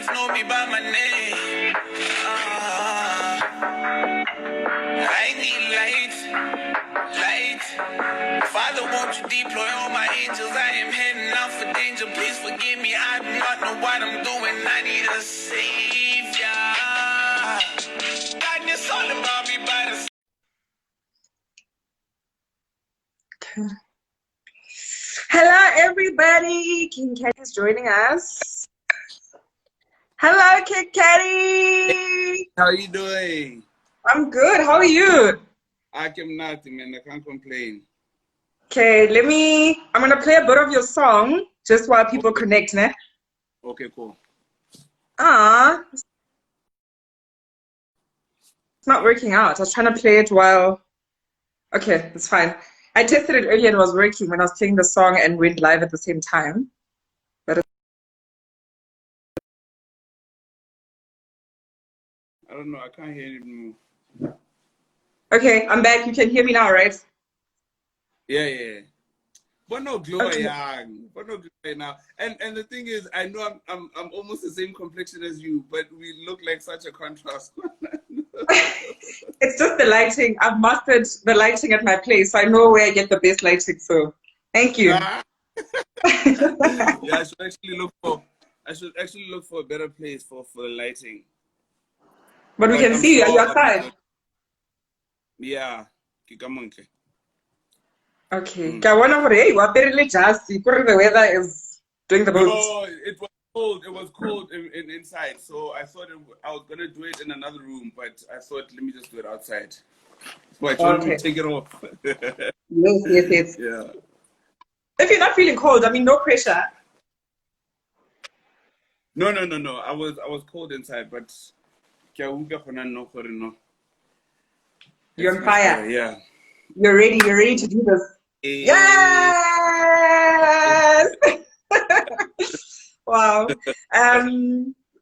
niggas know me by my name. I need light. Father, won't you deploy all my angels? I am heading out for danger. Please forgive me. I do not know what I'm doing. I need a savior. Darkness all about me by the. Hello, everybody. King Caddy is joining us. Hello, King Caddy. How you doing? I'm good. How are you? I can nothing, man. I can't complain. Okay, I'm going to play a bit of your song just while people connect, ne? Okay, cool. It's not working out. I was trying to play it while... Okay, it's fine. I tested it earlier and it was working when I was playing the song and went live at the same time. But I don't know. I can't hear you move. okay, I'm back. You can hear me now, right? Yeah. But no glow Okay. young. But no glow now. And the thing is, I know I'm almost the same complexion as you, but we look like such a contrast. It's just the lighting. I've mastered the lighting at my place, so I know where I get the best lighting. So, thank you. Yeah, I should actually look for a better place for the lighting. But we can I'm see you sure outside. Yeah. Kikamonke. Okay. The weather is doing the most. No, it was cold. It was cold inside. So I thought I was gonna do it in another room, but I thought let me just do it outside. So I told me to take it off. Yes. Yeah. If you're not feeling cold, I mean, no pressure. No. I was cold inside, but You're on fire. better, yeah. You're ready to do this. Yes! Wow.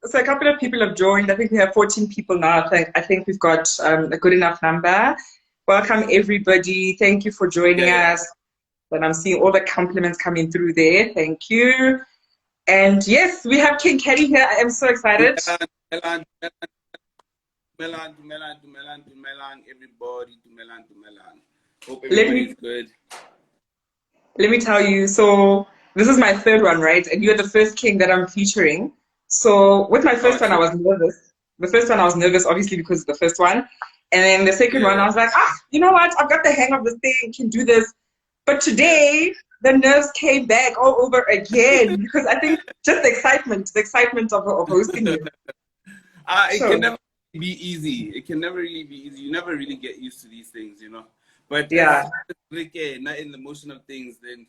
So a couple of people have joined. I think we have 14 people now. I think we've got a good enough number. Welcome, everybody. Thank you for joining us. And I'm seeing all the compliments coming through there. Thank you. And yes, we have King Caddy here. I am so excited. Melan, everybody, Hope everybody's good. Let me tell you, so this is my third one, right? And you're the first king that I'm featuring. So with my first one, I was nervous. The first one, I was nervous, obviously, because it's the first one. And then the second one, I was like, you know what? I've got the hang of this thing, can do this. But today, the nerves came back all over again because I think just the excitement of hosting you. It can never be easy. It can never really be easy. You never really get used to these things, you know. But yeah, not in the motion of things, then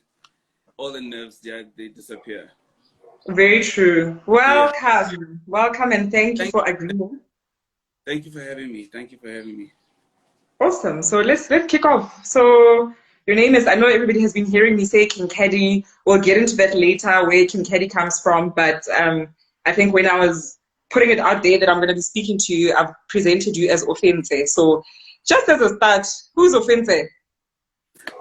all the nerves, they disappear. Very true. Welcome, and thank you for agreeing. Thank you for having me. Awesome. So let's kick off. So your name is, I know everybody has been hearing me say King Caddy. We'll get into that later, where King Caddy comes from. But I think when I was putting it out there that I'm going to be speaking to you, I've presented you as Ofentse. So just as a start, who's Ofentse?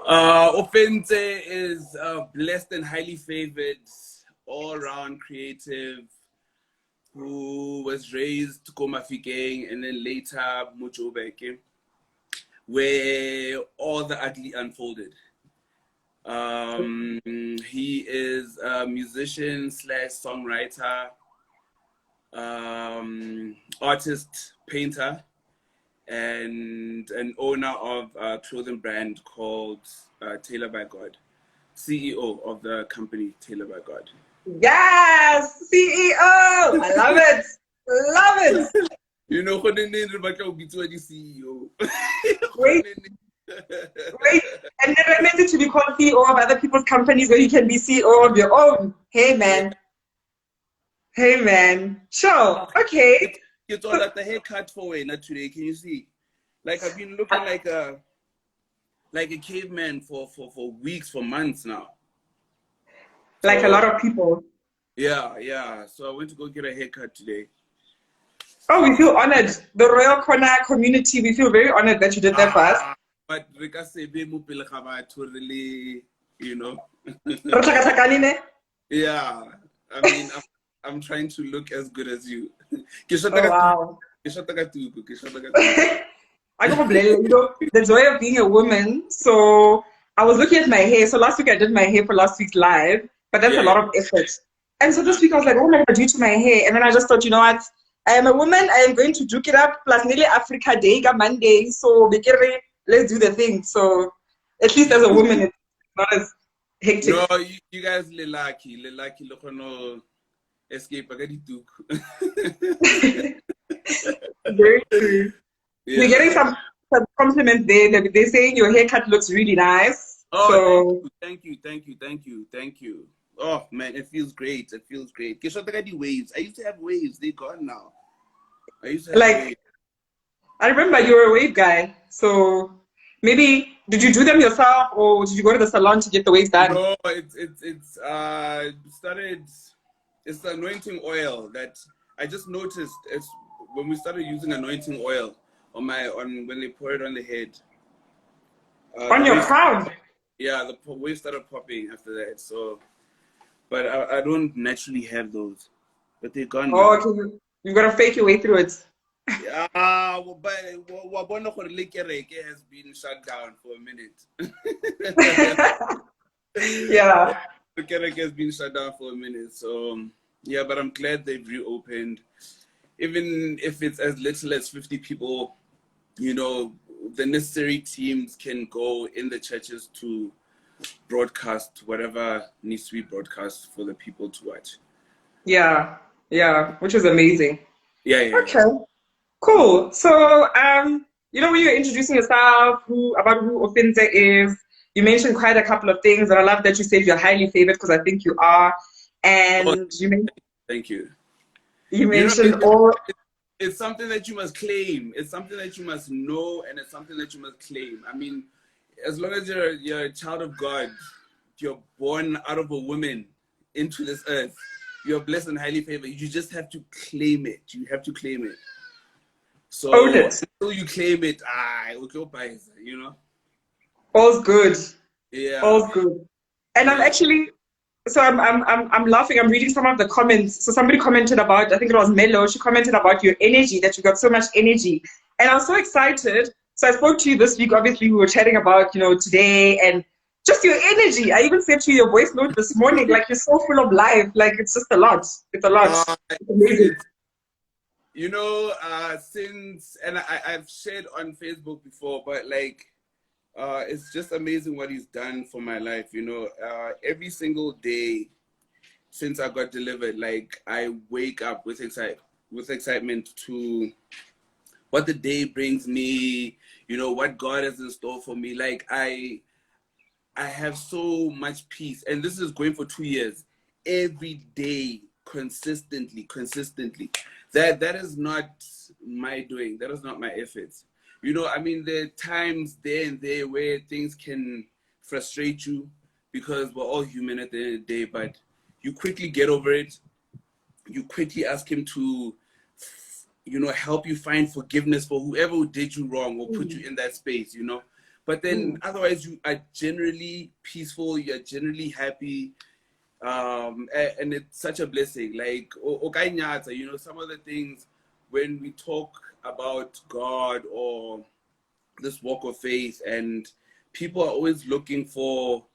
Ofentse is blessed and highly favored, all-round creative, who was raised Komafikeng and then later Mojobeke, where all the ugly unfolded. He is a musician / songwriter, artist, painter, and an owner of a clothing brand called Tailor by God, CEO of the company Tailor by God. Yes, CEO. I love it. Love it. You know, who the CEO? Wait, and never meant it to be called CEO of other people's companies where you can be CEO of your own. Hey, man. Sure. Okay. You thought that the haircut for not today. Can you see? Like I've been looking like a caveman for weeks, for months now. Like a lot of people. Yeah. So I went to go get a haircut today. Oh, we feel honored. The Royal Corner community, we feel very honored that you did that for us. But you know. Yeah. I mean, I'm trying to look as good as you. Oh, wow. I got the joy of being a woman. So I was looking at my hair. So last week I did my hair for last week's live, but that's a Yeah. lot of effort. And so this week I was like, what am I going to do to my hair? And then I just thought, you know what? I am a woman. I am going to juke it up. Plus, nearly Africa Day, Monday. So let's do the thing. So at least as a woman, it's not as hectic. No, you guys lucky. Look no escape agadi Very true. We're getting Yeah. some compliments there. They're saying your haircut looks really nice. Oh, So thank you. Oh man, it feels great. It feels great. The waves. I used to have waves. They're gone now. I used to have like waves. I remember you were a wave guy. So maybe did you do them yourself or did you go to the salon to get the waves done? No, it's started. It's the anointing oil that I just noticed. It's when we started using anointing oil on when they pour it on the head. On The your waves, crown. yeah, the waves started popping after that. So, but I don't naturally have those, but they're gone Oh, now. okay. You gotta fake your way through it. Yeah, but Wabona Kereke has been shut down for a minute. Yeah. The Kereke has been shut down for a minute. So, yeah, but I'm glad they've reopened. Even if it's as little as 50 people, the necessary teams can go in the churches to broadcast whatever needs to be broadcast for the people to watch. Yeah. Yeah. Which is amazing. Yeah. Okay. Cool. So, when you were introducing yourself, about who Ofentse is, you mentioned quite a couple of things, and I love that you said you're highly favored because I think you are. Oh, And thank you. you You know, mentioned all. it's something that you must claim. It's something that you must know, and it's something that you must claim. I mean, as long as you're a child of God, you're born out of a woman into this earth. You're blessed and highly favored. You just have to claim it. You have to claim it. Own So it. until you claim it, you know. All's good. Yeah, All's good. And I'm yeah. actually, so I'm laughing. I'm reading some of the comments. So somebody commented about, I think it was Mello. She commented about your energy, that you got so much energy, and I was so excited. So I spoke to you this week. Obviously, we were chatting about today and just your energy. I even sent you your voice note this morning. Like you're so full of life. Like it's just a lot. It's a lot. It's amazing. It's since and I've shared on Facebook before, but like it's just amazing what he's done for my life. Every single day since I got delivered, like I wake up with excitement to what the day brings me. What God has in store for me. Like I have so much peace, and this is going for 2 years. Every day, consistently. That is not my doing. That is not my efforts. I mean, there are times there and there where things can frustrate you because we're all human at the end of the day. But you quickly get over it. You quickly ask Him to, help you find forgiveness for whoever did you wrong or put you in that space. But then otherwise you are generally peaceful, you're generally happy, and it's such a blessing. Like some of the things when we talk about God or this walk of faith, and people are always looking for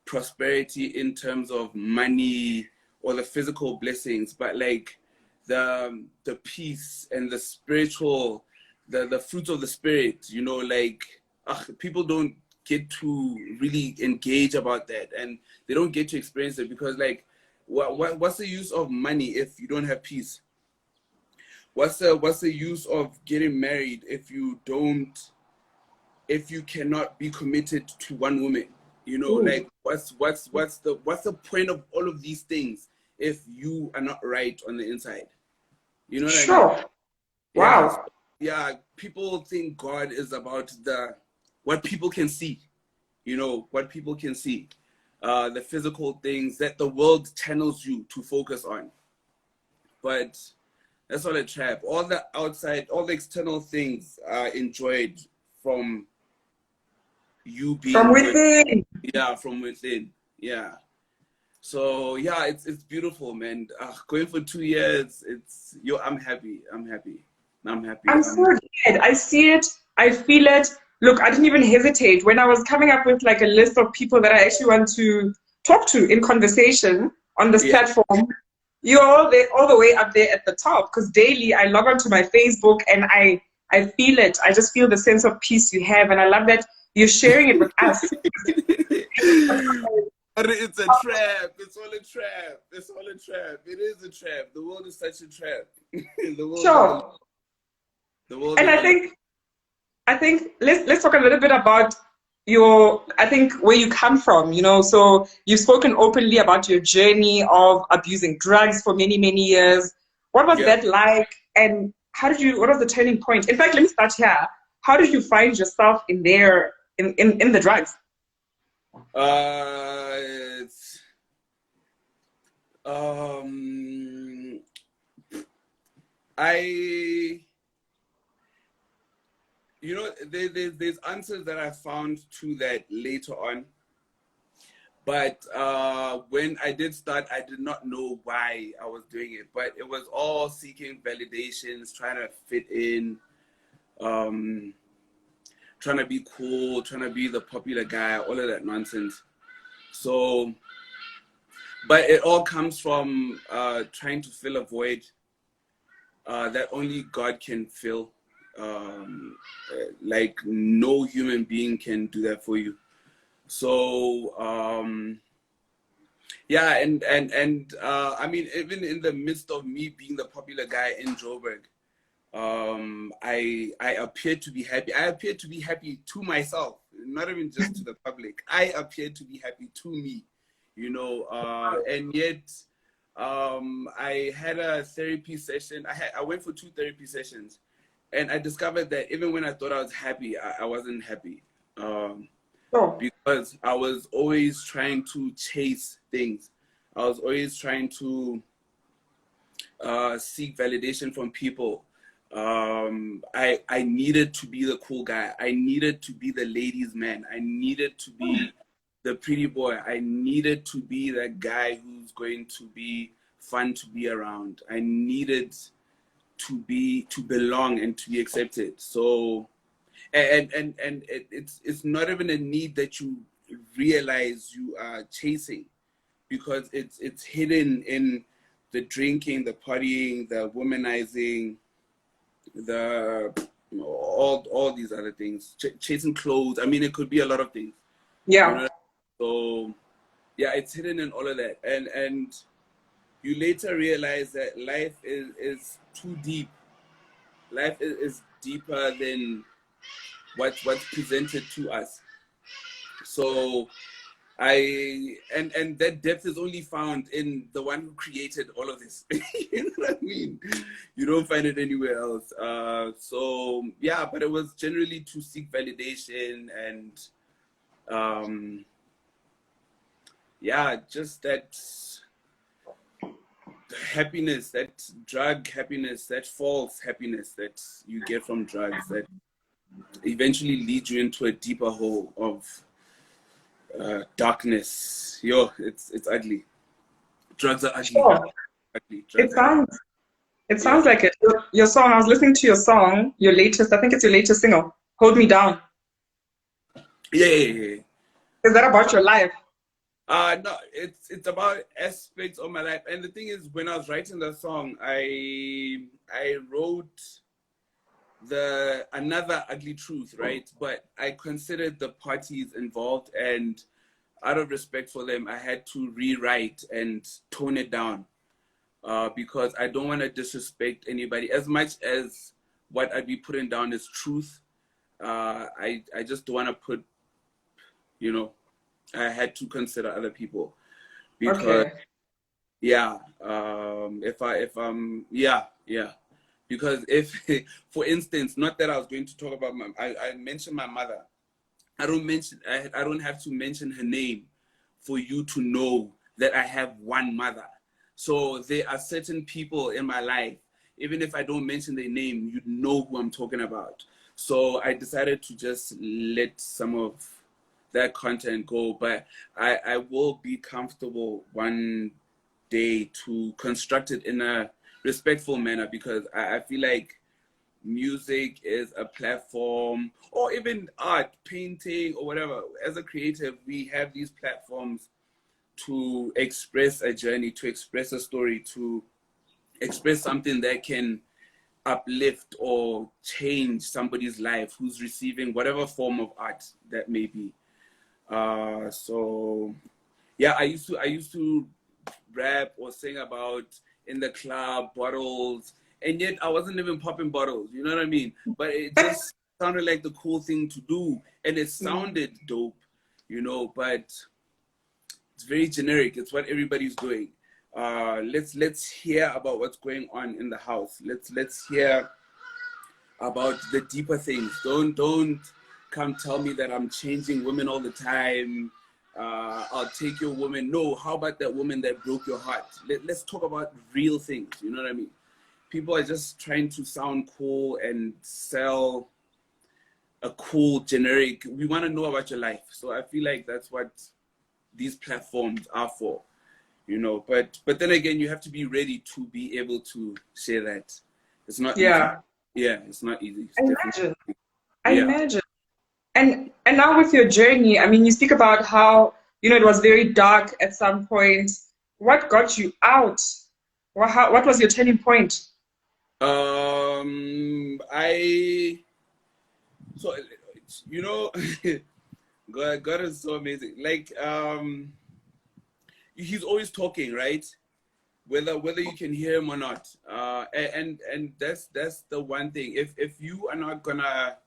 prosperity in terms of money or the physical blessings, but like the peace and the spiritual, the fruits of the spirit, people don't get to really engage about that, and they don't get to experience it because like what's the use of money if you don't have peace? What's the use of getting married if you cannot be committed to one woman? Like what's the point of all of these things if you are not right on the inside? You know what I mean? Sure. Yeah. Wow. Yeah, people think God is about what people can see, what people can see, the physical things that the world channels you to focus on. But that's all a trap. All the outside, all the external things are enjoyed from you From being good. within. Yeah, from within. Yeah. So yeah, it's beautiful, man. Going for 2 years, I'm happy. I'm happy. I'm happy. I'm so glad. I see it. I feel it. Look, I didn't even hesitate when I was coming up with like a list of people that I actually want to talk to in conversation on this Yeah. platform. You're all the way up there at the top because daily I log onto my Facebook and I feel it. I just feel the sense of peace you have, and I love that you're sharing it with us. It's a trap. It's all a trap. It's all a trap. It is a trap. The world is such a trap. Sure. The world And is I think let's talk a little bit about your I think where you come from, you know. So you've spoken openly about your journey of abusing drugs for many, many years. What was yeah. that like, and what was the turning point? In fact, let me start here. How did you find yourself in there in the drugs? It's I there's answers that I found to that later on. But when I did start, I did not know why I was doing it. But it was all seeking validations, trying to fit in, trying to be cool, trying to be the popular guy, all of that nonsense. So, but it all comes from trying to fill a void that only God can fill. Like no human being can do that for you. So yeah, and I mean, even in the midst of me being the popular guy in Joburg, I appeared to be happy. I appeared to be happy to myself, not even just to the public. I appeared to be happy to me, you know, and yet I had a therapy session. I went for 2 therapy sessions, and I discovered that even when I thought I was happy, I wasn't happy. Oh, Because I was always trying to chase things. I was always trying to seek validation from people. I needed to be the cool guy. I needed to be the ladies' man. I needed to be the pretty boy. I needed to be that guy who's going to be fun to be around. I needed to belong and to be accepted. So it's not even a need that you realize you are chasing, because it's hidden in the drinking, the partying, the womanizing, the all these other things, chasing clothes. I mean, it could be a lot of things, you yeah. know. So yeah, it's hidden in all of that, and you later realize that life is too deep. Life is deeper than what's presented to us. So and that depth is only found in the one who created all of this. You know what I mean? You don't find it anywhere else. So yeah, but it was generally to seek validation and yeah, just that happiness, that drug happiness, that false happiness that you get from drugs that eventually leads you into a deeper hole of darkness. Yo, it's ugly. Drugs are ugly. Sure. Ugly. It Drugs are ugly. sounds it Yeah. sounds like it. Your song, I was listening to your song, your latest, I think it's your latest single, Hold Me Down. Yeah. Is that about your life? No, it's about aspects of my life. And the thing is, when I was writing the song, I wrote another ugly truth, right? But I considered the parties involved, and out of respect for them, I had to rewrite and tone it down, because I don't want to disrespect anybody as much as what I'd be putting down is truth. I just don't want to put, you know, I had to consider other people, because Okay. yeah, because if for instance, not that I was going to talk about I mentioned my mother. I don't have to mention her name for you to know that I have one mother. So there are certain people in my life, even if I don't mention their name, you know who I'm talking about. So I decided to just let some of that content go. But I will be comfortable one day to construct it in a respectful manner, because I feel like music is a platform, or even art, painting, or whatever. As a creative, we have these platforms to express a journey, to express a story, to express something that can uplift or change somebody's life who's receiving whatever form of art that may be. So yeah, I used to rap or sing about in the club bottles, and yet I wasn't even popping bottles, you know what I mean? But it just sounded like the cool thing to do, and it sounded dope, you know, but it's very generic. It's what everybody's doing. Let's hear about what's going on in the house. Let's hear about the deeper things. Don't come tell me that I'm changing women all the time. I'll take your woman. No, how about that woman that broke your heart? Let's talk about real things. You know what I mean? People are just trying to sound cool and sell a cool generic. We want to know about your life. So I feel like that's what these platforms are for, you know. But then again, you have to be ready to be able to share that. It's not easy. Yeah, it's not easy. I imagine. And now with your journey, I mean, you speak about how, you know, it was very dark at some point. What got you out? What was your turning point? You know, God is so amazing. Like, he's always talking, right? Whether you can hear him or not. And that's the one thing. If you are not gonna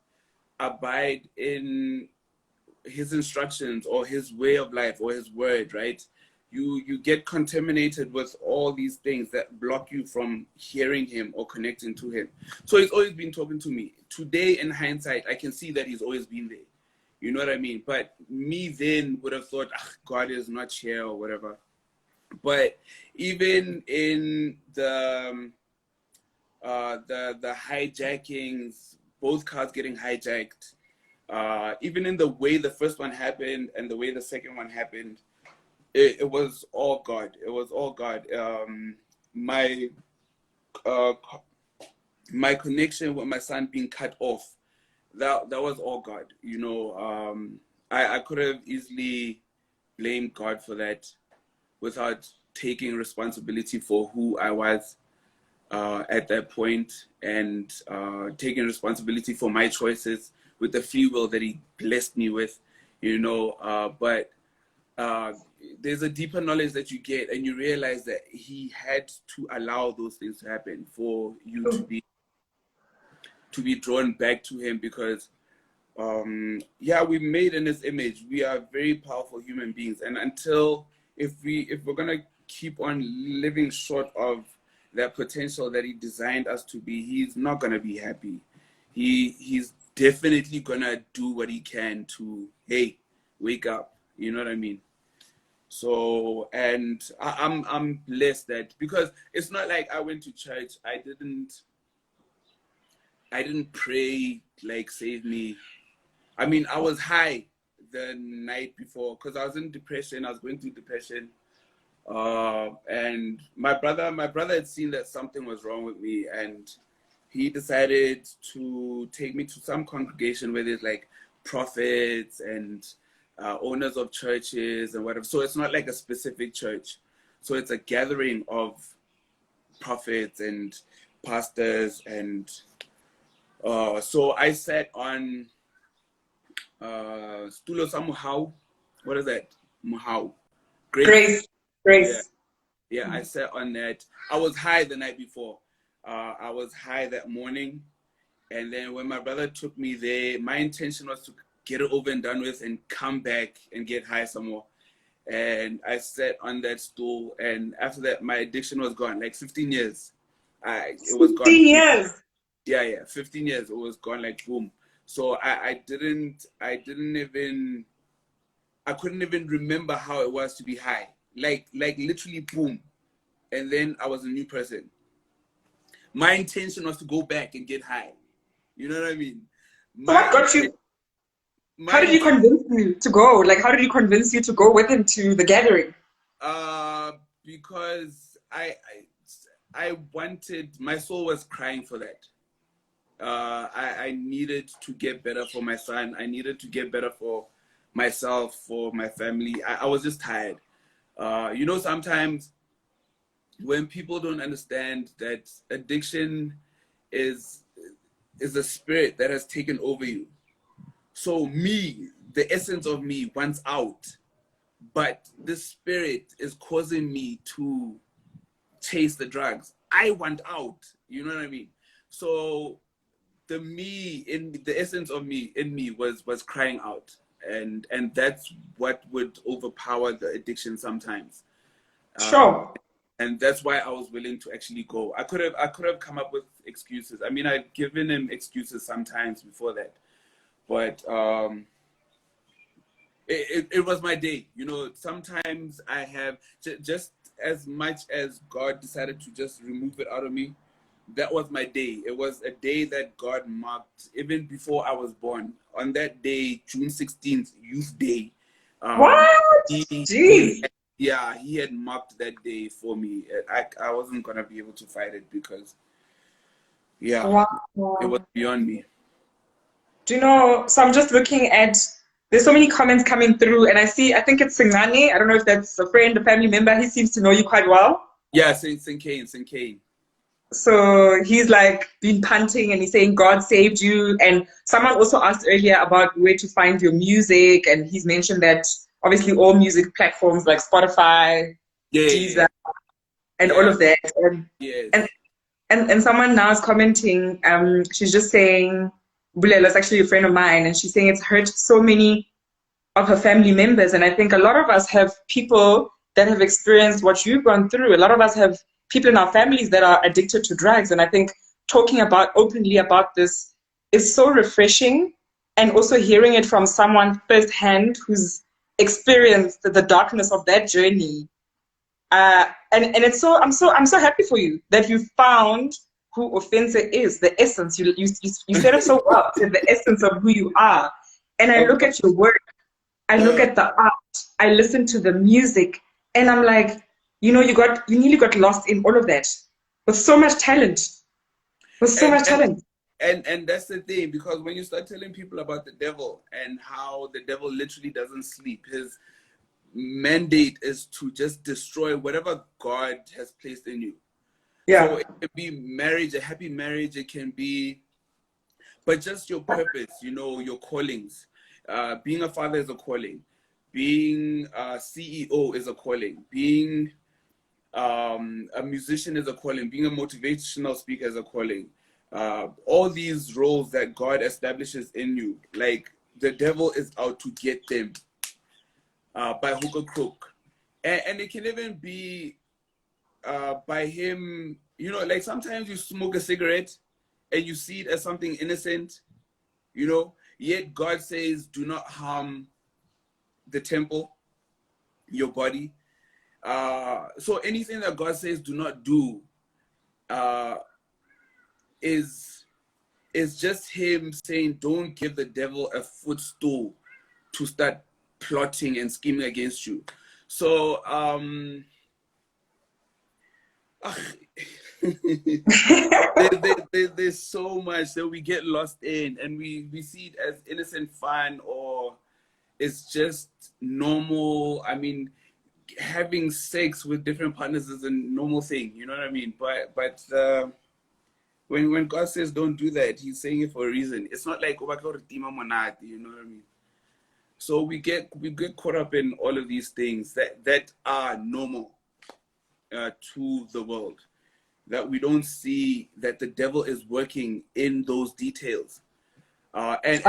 abide in his instructions or his way of life or his word, right? You get contaminated with all these things that block you from hearing him or connecting to him. So he's always been talking to me. Today, in hindsight, I can see that he's always been there. You know what I mean? But me then would have thought, God is not here or whatever. But even in the hijackings, both cars getting hijacked, even in the way the first one happened and the way the second one happened, it was all God. It was all God. My connection with my son being cut off, that was all God. You know, I could have easily blamed God for that without taking responsibility for who I was at that point, and taking responsibility for my choices with the free will that he blessed me with, you know. But there's a deeper knowledge that you get, and you realize that he had to allow those things to happen for you to be drawn back to him, because yeah, we made in his image. We are very powerful human beings, and until if we're gonna keep on living short of that potential that he designed us to be, he's not gonna be happy. He's definitely gonna do what he can to, hey, wake up. You know what I mean? So, and I'm blessed that, because it's not like I went to church. I didn't pray like save me. I mean, I was high the night before because I was in depression. I was going through depression. And my brother had seen that something was wrong with me, and he decided to take me to some congregation where there's like prophets and owners of churches and whatever. So it's not like a specific church. So it's a gathering of prophets and pastors. And so I sat on Stulo Samuhau. What is that? Muhau. Grace. Yeah, I sat on that. I was high the night before. I was high that morning. And then when my brother took me there, my intention was to get it over and done with and come back and get high some more. And I sat on that stool. And after that, my addiction was gone. Like 15 years. It was gone. 15 years? Yeah, 15 years. It was gone like boom. So I couldn't even remember how it was to be high. Like literally boom. And then I was a new person. My intention was to go back and get high. You know what I mean? So what got you? How did you convince you to go? Like, how did you convince you to go with him to the gathering? Because I wanted, my soul was crying for that. I needed to get better for my son. I needed to get better for myself, for my family. I was just tired. You know, sometimes when people don't understand that addiction is a spirit that has taken over you. So me, the essence of me wants out, but this spirit is causing me to chase the drugs. I want out. You know what I mean? So the essence of me in me was crying out, and that's what would overpower the addiction sometimes. Sure. And that's why I was willing to actually go. I could have come up with excuses. I mean, I'd given him excuses sometimes before that, but it was my day. You know, sometimes I have just as much as God decided to just remove it out of me. That was my day. It was a day that God marked even before I was born. On that day, June 16th, Youth Day. What? Jeez. He had marked that day for me. I wasn't going to be able to fight it because, Wow. it was beyond me. Do you know, so I'm just looking at, there's so many comments coming through, and I think it's Singane. I don't know if that's a friend, a family member. He seems to know you quite well. Yeah, Saint Kane. So he's like been punting and he's saying God saved you. And someone also asked earlier about where to find your music, and he's mentioned that obviously all music platforms like Spotify, Deezer, and all of that. And someone now is commenting, she's just saying, Bulela's actually a friend of mine, and she's saying it's hurt so many of her family members. And I think a lot of us have people that have experienced what you've gone through. A lot of us have people in our families that are addicted to drugs. And I think talking openly about this is so refreshing, and also hearing it from someone firsthand who's experienced the darkness of that journey. And it's so I'm so happy for you that you found who Ofentse is, the essence. You said it so well, the essence of who you are. And I look at your work, I look at the art, I listen to the music, and I'm like, you nearly got lost in all of that with so much talent. And that's the thing, because when you start telling people about the devil and how the devil literally doesn't sleep, his mandate is to just destroy whatever God has placed in you. Yeah. So it can be marriage, a happy marriage, it can be, but just your purpose, your callings. Being a father is a calling. Being a CEO is a calling. Being a musician is a calling. Being a motivational speaker is a calling. All these roles that God establishes in you, like the devil is out to get them by hook or crook. And it can even be by him, like sometimes you smoke a cigarette and you see it as something innocent, yet God says, do not harm the temple, your body. So anything that God says do not do is just him saying, don't give the devil a footstool to start plotting and scheming against you. So there's so much that we get lost in, and we see it as innocent fun, or it's just normal. I mean, having sex with different partners is a normal thing, you know what I mean? But when God says don't do that, he's saying it for a reason. It's not like, you know what I mean? So we get caught up in all of these things that are normal to the world, that we don't see that the devil is working in those details. And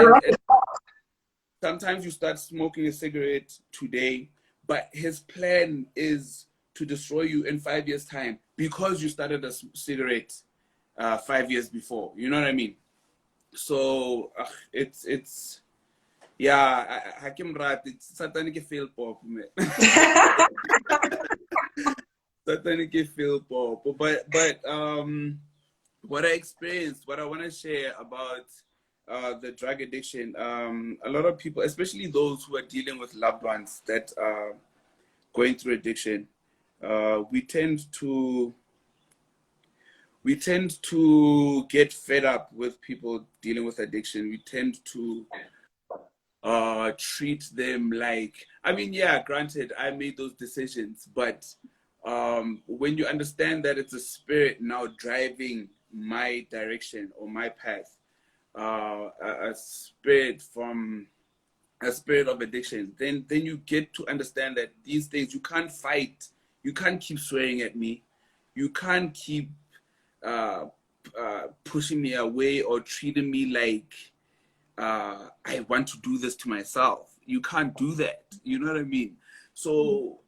sometimes you start smoking a cigarette today, but his plan is to destroy you in 5 years' time because you started a cigarette 5 years before. You know what I mean? So it's Hakim Rat, it's satanic fail pop, man. Satanic fail pop. But what I experienced, what I want to share about the drug addiction, a lot of people, especially those who are dealing with loved ones that are going through addiction, we tend to get fed up with people dealing with addiction. We tend to treat them like, I mean, yeah, granted, I made those decisions, but when you understand that it's a spirit now driving my direction or my path, a spirit from a spirit of addiction, then you get to understand that these things you can't fight. You can't keep swearing at me. You can't keep pushing me away or treating me like I want to do this to myself. You can't do that. You know what I mean? So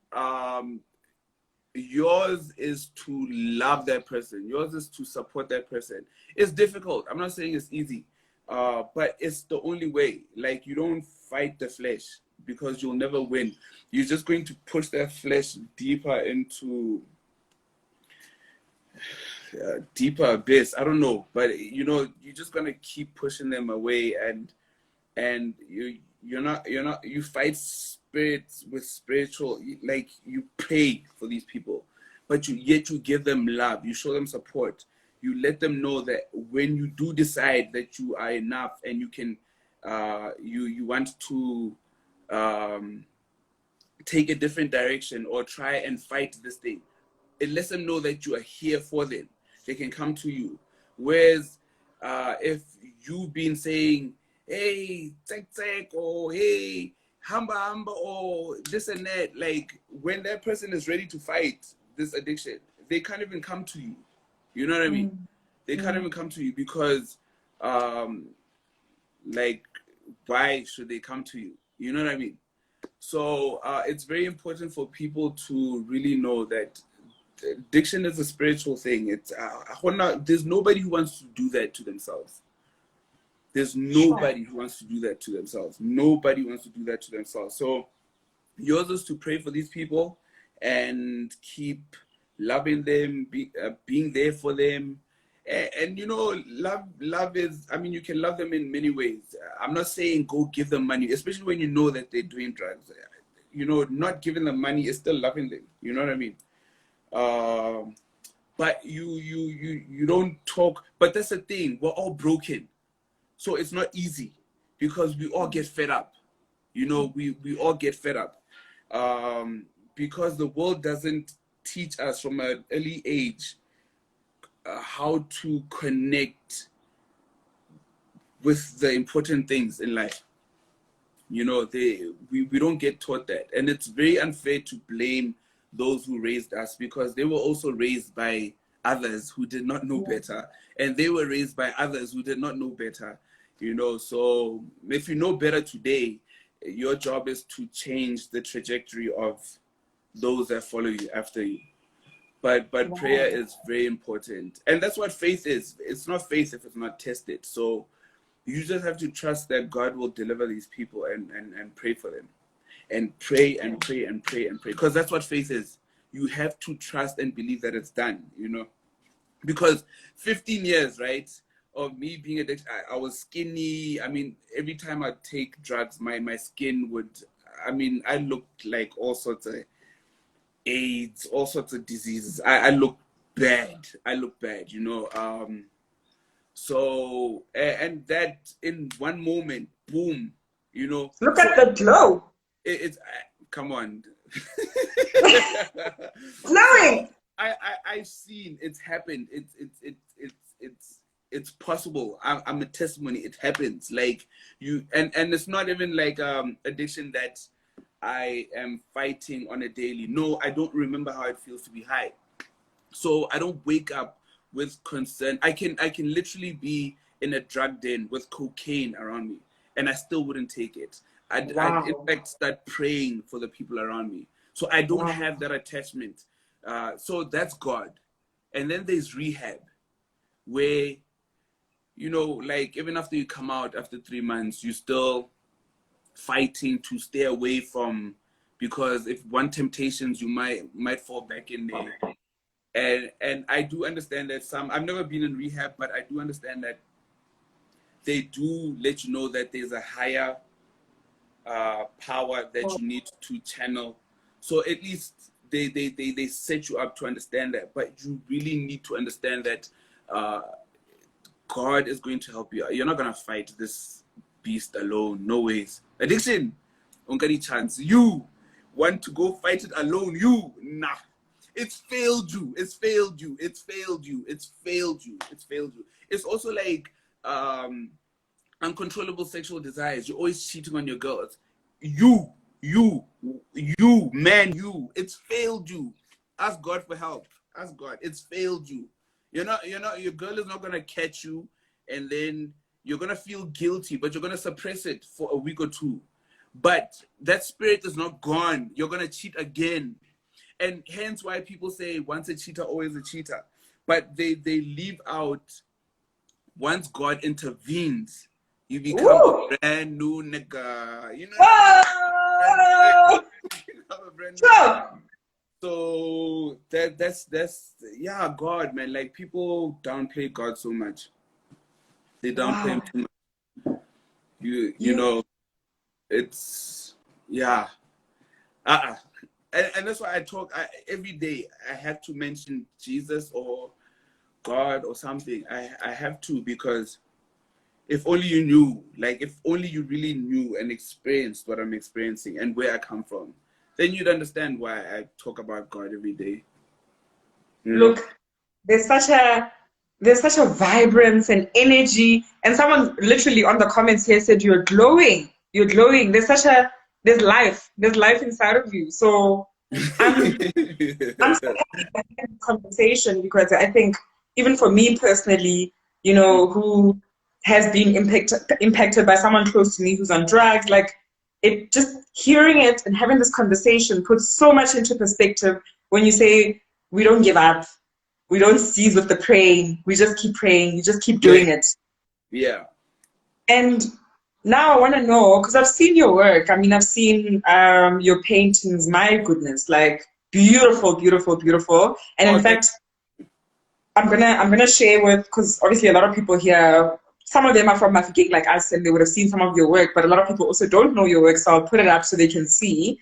yours is to love that person. Yours is to support that person. It's difficult. I'm not saying it's easy, but it's the only way. Like, you don't fight the flesh because you'll never win. You're just going to push that flesh deeper into deeper abyss. I don't know, but you're just gonna keep pushing them away, and you fight spirits with spiritual, like, you pray for these people, but yet you give them love, you show them support, you let them know that when you do decide that you are enough and you can you want to take a different direction or try and fight this thing, it lets them know that you are here for them. They can come to you. Whereas if you've been saying, hey, tek, or hey, hamba, or this and that, like, when that person is ready to fight this addiction, they can't even come to you. You know what I mean? They can't even come to you because, like, why should they come to you? You know what I mean? So it's very important for people to really know that addiction is a spiritual thing. It's there's nobody who wants to do that to themselves. There's nobody who wants to do that to themselves. Nobody wants to do that to themselves. So yours is to pray for these people and keep loving them, being there for them. And love is, I mean, you can love them in many ways. I'm not saying go give them money, especially when you know that they're doing drugs. Not giving them money is still loving them. You know what I mean? But you don't talk. But that's the thing. We're all broken, so it's not easy because we all get fed up. We all get fed up because the world doesn't teach us from an early age how to connect with the important things in life. We don't get taught that, and it's very unfair to blame those who raised us because they were also raised by others who did not know better, and they were raised by others who did not know better. So if you know better today, your job is to change the trajectory of those that follow you after you. But prayer is very important, and that's what faith is. It's not faith if it's not tested. So you just have to trust that God will deliver these people and pray for them. And pray and pray and pray and pray. Because that's what faith is. You have to trust and believe that it's done, Because 15 years, right, of me being addicted, I was skinny. I mean, every time I take drugs, my skin would, I looked like all sorts of AIDS, all sorts of diseases. I look bad. So, and that in one moment, boom, Look at the glow. It's come on. Glowing. I've seen it's happened. It's possible. I'm a testimony. It happens. Like and it's not even like addiction that I am fighting on a daily. No, I don't remember how it feels to be high. So I don't wake up with concern. I can literally be in a drug den with cocaine around me, and I still wouldn't take it. I'd in fact start praying for the people around me. So I don't have that attachment. So that's God. And then there's rehab, where, like, even after you come out after 3 months, you're still fighting to stay away from, because if one temptations, you might fall back in there. And I do understand that I've never been in rehab, but I do understand that they do let you know that there's a higher power that you need to channel. So at least they set you up to understand that. But you really need to understand that God is going to help you. You're not going to fight this beast alone. No ways. Addiction, don't get any chance. You want to go fight it alone. Nah. It's failed you. It's failed you. It's failed you. It's failed you. It's failed you. It's also like uncontrollable sexual desires. You're always cheating on your girls. You. It's failed you. Ask God for help. Ask God. It's failed you. Your girl is not gonna catch you, and then you're gonna feel guilty, but you're gonna suppress it for a week or two. But that spirit is not gone. You're gonna cheat again. And hence why people say once a cheater, always a cheater. But they leave out, once God intervenes, you become a brand new nigga. You know what I mean? So that's yeah, God, man. Like, people downplay God so much. They downplay him too much. You know, it's yeah. And that's why every day I have to mention Jesus or God or something. I have to, because if only you knew, like, if only you really knew and experienced what I'm experiencing and where I come from, then you'd understand why I talk about God every day. Look, there's such a vibrance and energy, and someone literally on the comments here said you're glowing. You're glowing. There's life inside of you. So I'm so happy to have this conversation, because I think even for me personally, who has been impacted by someone close to me who's on drugs, like, it just, hearing it and having this conversation puts so much into perspective. When you say we don't give up, we don't cease with the praying, we just keep praying, you just keep doing it. Yeah. And now I want to know, because I've seen your work. I mean, I've seen your paintings. My goodness, like, beautiful, beautiful, beautiful. And in fact, I'm gonna share with, because obviously a lot of people here, some of them are from Mafeking like us, and they would have seen some of your work, but a lot of people also don't know your work, so I'll put it up so they can see.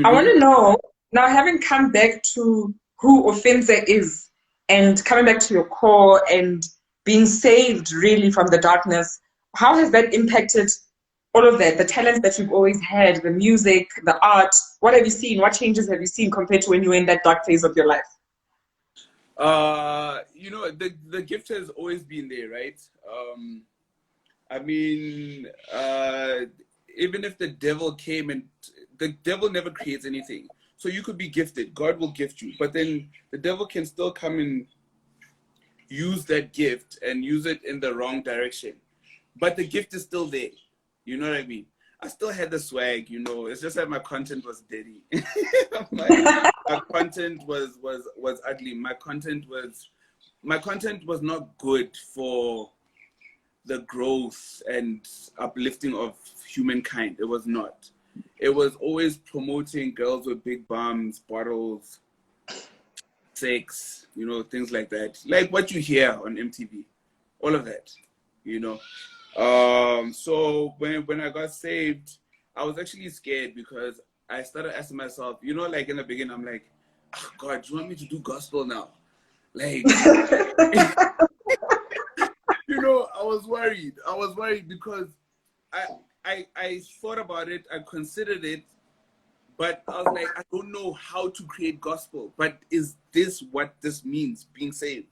I want to know, now, having come back to who Ofentse is, and coming back to your core and being saved really from the darkness, how has that impacted all of that, the talents that you've always had, the music, the art? What have you seen? What changes have you seen compared to when you were in that dark phase of your life? The gift has always been there, right? I mean, even if the devil came, and the devil never creates anything. So you could be gifted. God will gift you. But then the devil can still come and use that gift and use it in the wrong direction. But the gift is still there. You know what I mean? I still had the swag, It's just that my content was dirty. my content was ugly. My content was not good for the growth and uplifting of humankind. It was not. It was always promoting girls with big bums, bottles, sex, things like that. Like what you hear on MTV. All of that, So when I got saved, I was actually scared, because I started asking myself, like in the beginning, I'm like, oh God, do you want me to do gospel now? Like, I was worried. Because I thought about it, I considered it, but I was like, I don't know how to create gospel. But is this what this means, being saved?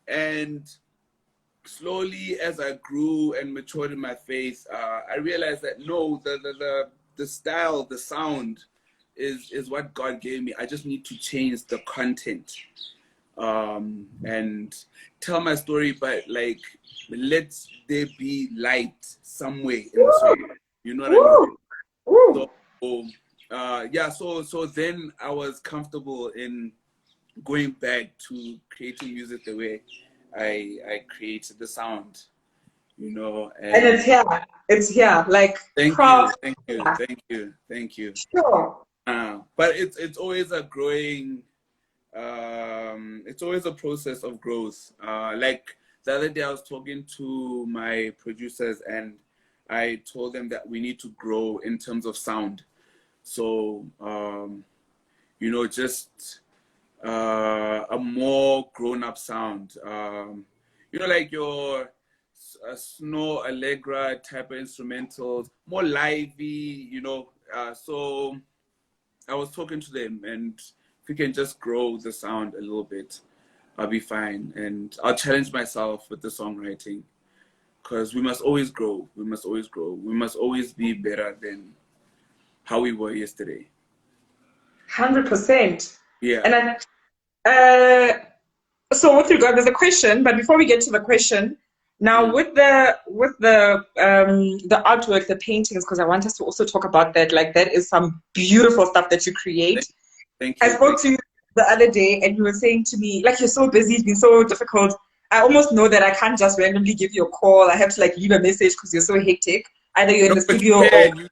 And slowly, as I grew and matured in my faith, I realized that no, the style, the sound is what God gave me. I just need to change the content and tell my story, but like, let there be light somewhere in the story. You know what I mean? So then I was comfortable in going back to creating music the way I created the sound, And it's here. Like, thank you. Sure. But it's always a growing. It's always a process of growth. Like the other day I was talking to my producers and I told them that we need to grow in terms of sound. So, you know, just a more grown-up sound. You know, like your Snow Allegra type of instrumentals, more lively, you know. So I was talking to them, and if we can just grow the sound a little bit, I'll be fine. And I'll challenge myself with the songwriting, because we must always grow. We must always grow. We must always be better than how we were yesterday. 100%. Yeah. And so with regard, there's a question, but before we get to the question, now with the artwork, the paintings, because I want us to also talk about that. Like that is some beautiful stuff that you create. Thank you. I spoke to you the other day, and you were saying to me, like, you're so busy, it's been so difficult. I almost know that I can't just randomly give you a call. I have to like leave a message because you're so hectic. Either you're in the studio you or can.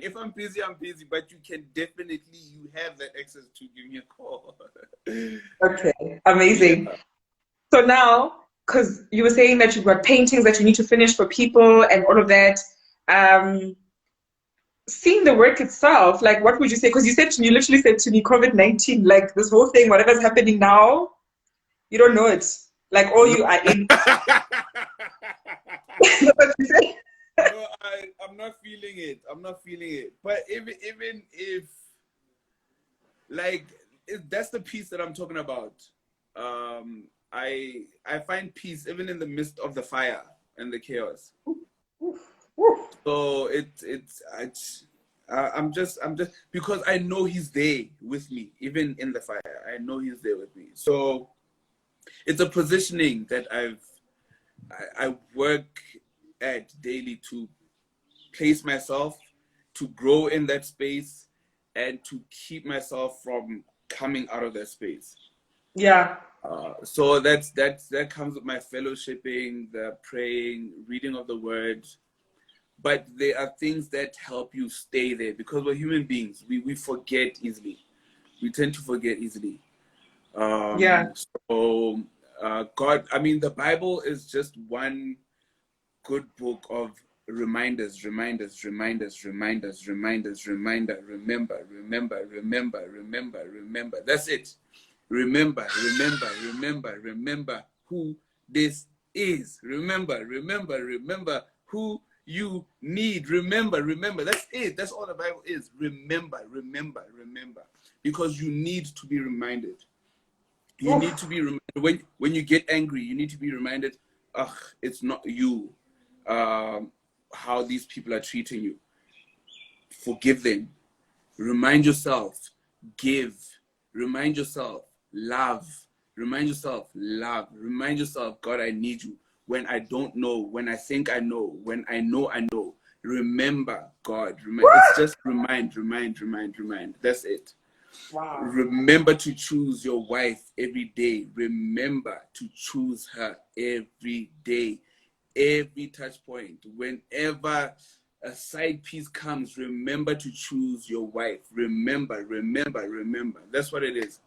If I'm busy, I'm busy, but you have that access to give me a call. okay, amazing. Yeah. So now, because you were saying that you've got paintings that you need to finish for people and all of that, seeing the work itself, like what would you say? Because you literally said to me, COVID-19, like this whole thing, whatever's happening now, you don't know it. Like all you are in. That's what you said. No, I'm not feeling it. I'm not feeling it. But even if, like, that's the peace that I'm talking about. I find peace even in the midst of the fire and the chaos. So I'm just because I know he's there with me, even in the fire. I know he's there with me. So it's a positioning that I work at daily to place myself, to grow in that space, and to keep myself from coming out of that space. Yeah. So that comes with my fellowshipping, the praying, reading of the word. But there are things that help you stay there, because we're human beings. We forget easily. We tend to forget easily. Yeah. So God, I mean, the Bible is just one good book of reminders, remember, that's it. Remember who this is. Remember who you need. Remember, that's it. That's all the Bible is. Remember, because you need to be reminded. You need to be reminded. When you get angry, you need to be reminded, it's not you. How these people are treating you. Forgive them. Remind yourself. Give. Remind yourself. Love. Remind yourself. Love. Remind yourself, God, I need you. When I don't know, when I think I know, when I know I know. Remember, God. It's just remind. That's it. Wow. Remember to choose your wife every day. Remember to choose her every day. Every touch point. Whenever a side piece comes, remember to choose your wife. Remember. That's what it is.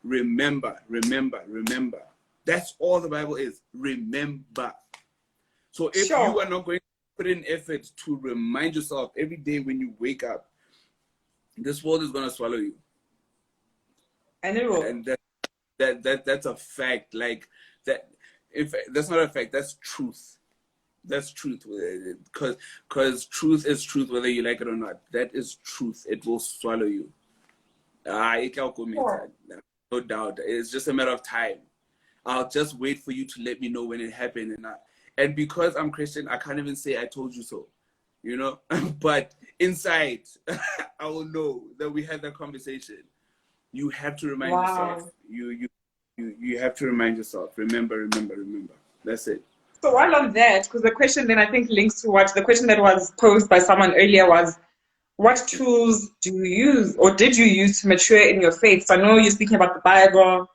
Remember. That's all the Bible is. Remember. So if you are not going to put in effort to remind yourself every day when you wake up, this world is going to swallow you. And it will. And that's a fact. Like that. If that's not a fact, that's truth. That's truth. Because truth is truth, whether you like it or not. That is truth. It will swallow you. No doubt. It's just a matter of time. I'll just wait for you to let me know when it happened. And because I'm Christian, I can't even say I told you so. You know? But inside, I will know that we had that conversation. You have to remind yourself. You have to remind yourself. Remember. That's it. So while on that, because the question then I think links to what the question that was posed by someone earlier was, what tools do you use or did you use to mature in your faith? So I know you're speaking about the Bible.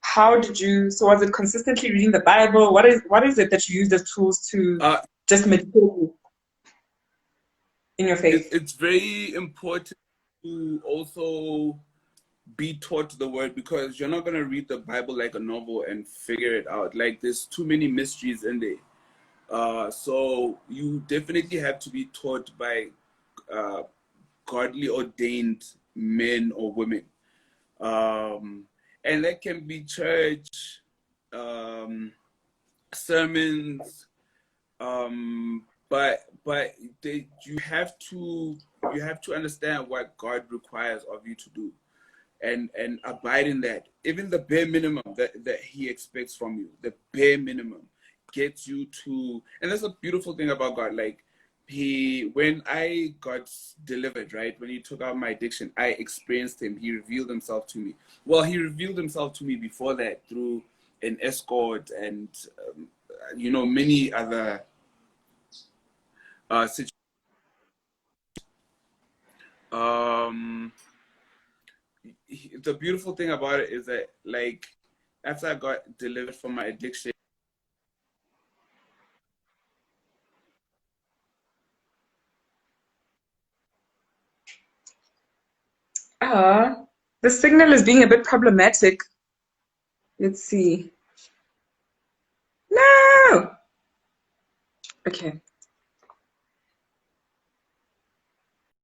How did you? So was it consistently reading the Bible? What is it that you use as tools to just mature in your faith? It's very important to also be taught the word, because you're not going to read the Bible like a novel and figure it out. Like, there's too many mysteries in there. So you definitely have to be taught by godly ordained men or women. And that can be church, sermons, but you have to understand what God requires of you to do, and abide in that. Even the bare minimum that He expects from you, the bare minimum, gets you to. And that's a beautiful thing about God. Like, when I got delivered, right, when He took out my addiction, I experienced Him. He revealed Himself to me. Well, He revealed Himself to me before that through an escort and many other situations. The beautiful thing about it is that, like, after I got delivered from my addiction, The signal is being a bit problematic. Let's see. No! Okay.